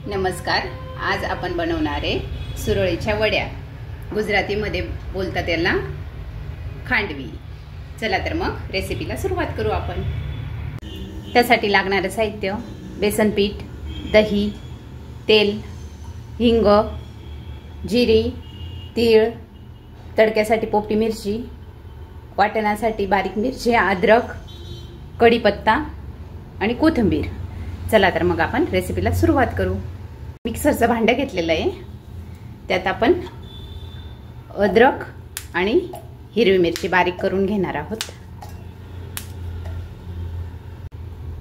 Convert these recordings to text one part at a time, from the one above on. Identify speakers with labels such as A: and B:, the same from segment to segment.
A: नमस्कार. आज आपण बनवणार आहे सुरळीच्या वड्या. गुजरातीमध्ये बोलतात त्याला खांडवी. चला तर मग रेसिपीला सुरुवात करू आपण. त्यासाठी लागणारे साहित्य: बेसन पीठ, दही, तेल, हिंग, जिरी, तीळ, तडक्यासाठी पोपटी मिरची, वाटणासाठी बारीक मिरची, अद्रक, कढीपत्ता आणि कोथिंबीर. चला तर मग आपण रेसिपीला सुरुवात करू. मिक्सरचं भांडं घेतलेलं आहे. त्यात आपण अद्रक आणि हिरवी मिरची बारीक करून घेणार आहोत.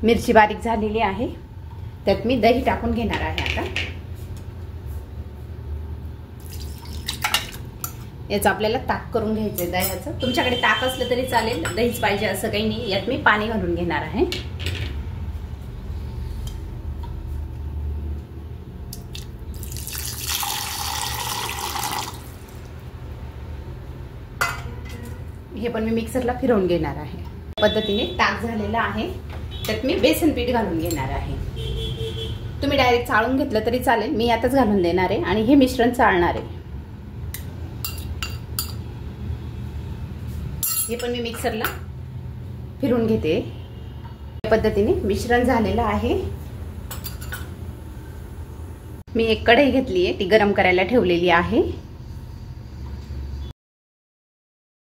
A: मिरची बारीक झालेली आहे. त्यात मी दही टाकून घेणार आहे. आता याचं आपल्याला ताक करून घ्यायचं आहे दह्याचं. तुमच्याकडे ताक असलं तरी चालेल, दहीच पाहिजे असं काही नाही. यात मी पाणी घालून घेणार आहे. हे पण मी मिक्सरला फिरवून घेणार आहे. पद्धतीने ताक झालेला आहे. त्यात मी बेसन पीठ घालून घेणार आहे. तुम्ही डायरेक्ट चाळून घेतलं तरी चालेल, मी यातच घालून देणार आहे आणि हे मिश्रण चाळणार आहे. हे पण मी मिक्सरला फिरवून घेते. या पद्धतीने मिश्रण झालेलं आहे. मी एक कढई घेतली आहे, ती गरम करायला ठेवलेली आहे.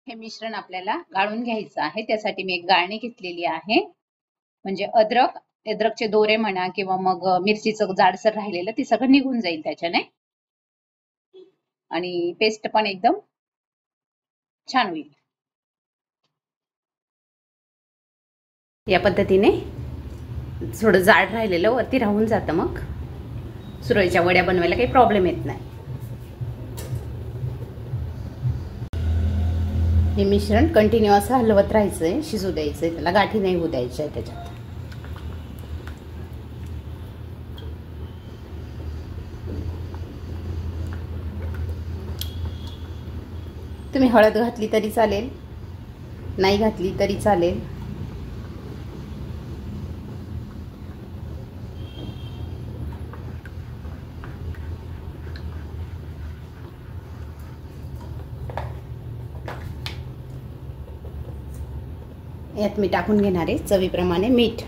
A: हे मिश्रण आपल्याला गाळून घ्यायचं आहे. त्यासाठी मी एक गाळणी घेतलेली आहे. म्हणजे अद्रकचे दोरे म्हणा किंवा मग मिरचीचं जाडसर राहिलेलं ते सगळं निघून जाईल त्याच्याने, आणि पेस्ट पण एकदम छान होईल. या पद्धतीने थोडं जाड राहिलेलं वरती राहून जातं. मग सुरळीच्या वड्या बनवायला काही प्रॉब्लेम येत नाही. हे मिश्रण कंटिन्यू असं हलवत राहायचंय, शिजू द्यायचंय, त्याला गाठी नाही होऊ द्यायच्या त्याच्यात. तुम्ही हळद घातली तरी चालेल, नाही घातली तरी चालेल. यात मी टाकून घेणार आहे चवीप्रमाणे मीठ.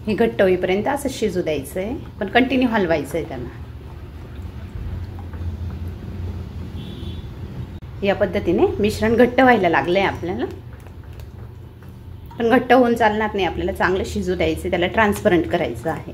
A: हे घट्ट होईपर्यंत असं शिजू द्यायचंय, पण कंटिन्यू हलवायचंय त्यांना. या पद्धतीने मिश्रण घट्ट व्हायला लागलंय आपल्याला, पण घट्ट होऊन चालणार नाही. आपल्याला चांगलं शिजू द्यायचं, त्याला ट्रान्सपरंट करायचं आहे.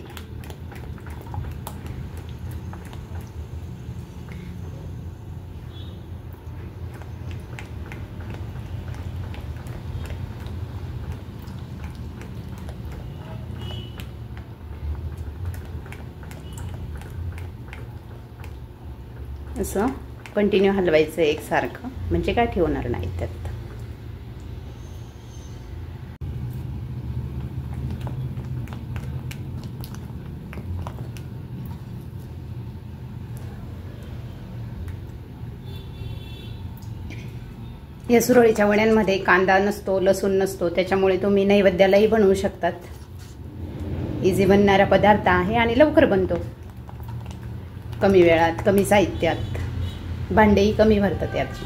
A: असं कंटिन्यू हलवायचं एकसारखं, म्हणजे काय ठेवणार नाही त्यात. या सुरळीच्या वड्यांमध्ये कांदा नसतो, लसूण नसतो, त्याच्यामुळे तुम्ही नैवेद्यालाही बनवू शकतात. इझी बनणारा पदार्थ आहे आणि लवकर बनतो. कमी वेळात, कमी साहित्यात, भांडेही कमी भरतात याची.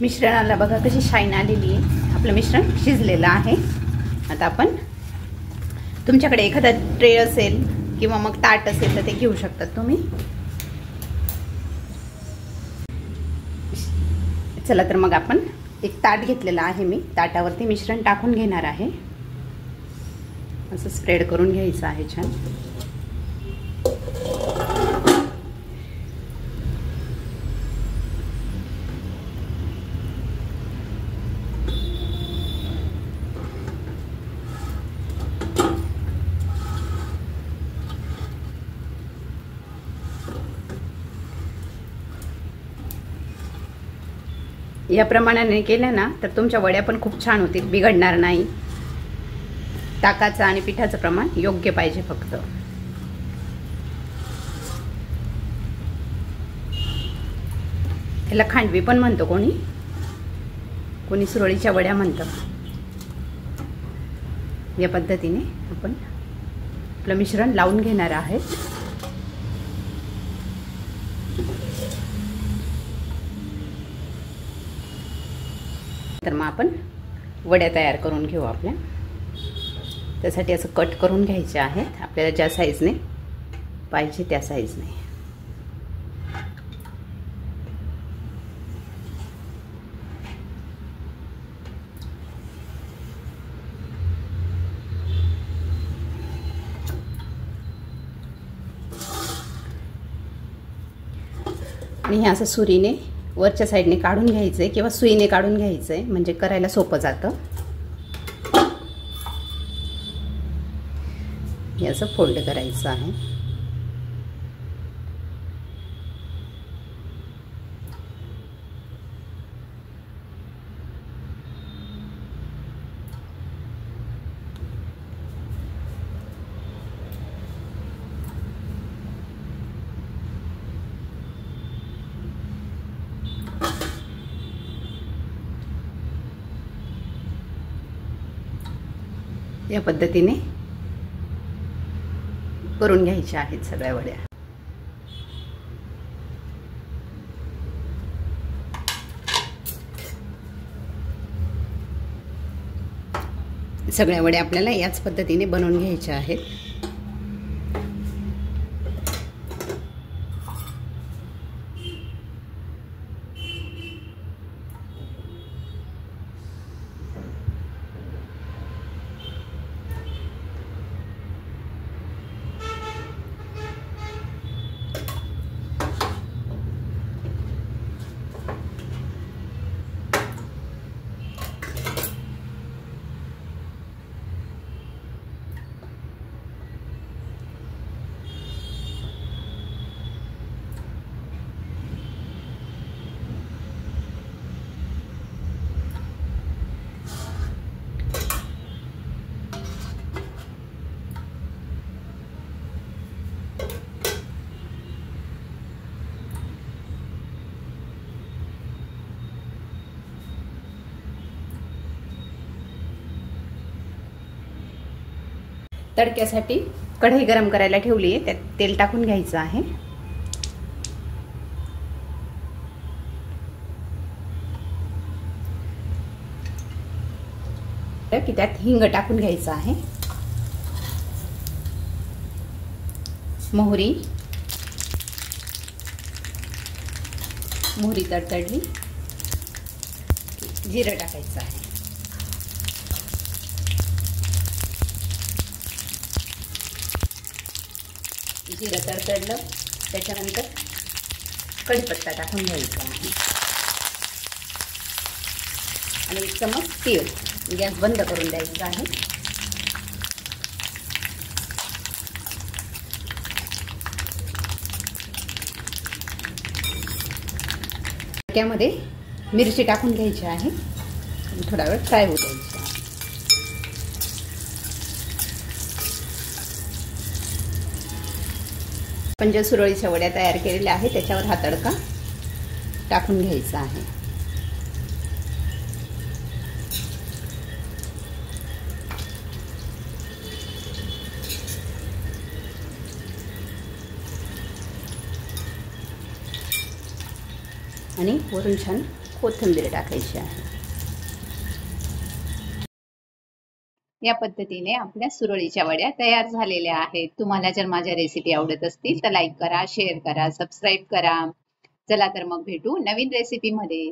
A: मिश्रणाला बघा कशी शाईन आलेली आहे. आपलं मिश्रण शिजलेलं आहे. आता आपण, तुमच्याकडे एखादा ट्रे असेल किंवा मग ताट असेल तर ते घेऊ शकतात तुम्ही. चला तर मग आपण एक ताट घेतलेलं आहे मी. ताटावरती मिश्रण टाकून घेणार आहे. असं स्प्रेड करून घ्यायचं आहे छान. या प्रमाणाने केलं ना तर तुमच्या वड्या पण खूप छान होतील, बिघडणार नाही. ताकाचं आणि पिठाचं प्रमाण योग्य पाहिजे फक्त. ह्याला खांडवी पण म्हणतो कोणी, कोणी सुरळीच्या वड्या म्हणतं. या पद्धतीने आपण आपलं मिश्रण लावून घेणार आहे. तर मग आपण वड्या तयार करून घेऊ. आपल्या त्यासाठी असं कट करून घ्यायचे आहेत आपल्याला, ज्या साईजने पाहिजे त्या साईजने. आणि हे असं सुरीने वरच्या साईडने काढून घ्यायचं आहे किंवा सुईने काढून घ्यायचं आहे, म्हणजे करायला सोपं जातं. हे असं फोल्ड करायचं आहे. या पद्धतीने करून घ्यायच्या आहेत सगळ्या वड्या. सगळ्या वड्या आपल्याला याच पद्धतीने बनवून घ्यायच्या आहेत. तडक्यासाठी कढई गरम करायला ठेवली आहे, त्यात तेल टाकून घ्यायचं आहे. की त्यात हिंग टाकून घ्यायचं आहे. मोहरी तडतडली, जिरं टाकायचं आहे. जिरं तडतडलं त्याच्यानंतर कढीपत्ता टाकून घ्यायचा आहे आणि एक चमच तीळ. गॅस बंद करून द्यायचा आहे. त्यामध्ये मिरची टाकून घ्यायची आहे आणि थोडा वेळ फ्राय होऊ द्यायची. आपण ज्या सुरळीच्या वड्या तयार केलेल्या आहेत त्याच्यावर हा तडका टाकून घ्यायचा आहे. आणि वरून छान कोथिंबीर टाकायची आहे. या पद्धतीने आपल्या सुरळीच्या वड्या तयार झालेल्या आहेत. तुम्हाला जर माझ्या रेसिपी आवडत असतील तर लाईक करा, शेअर करा, सबस्क्राईब करा. चला तर मग भेटू नवीन रेसिपी मध्ये.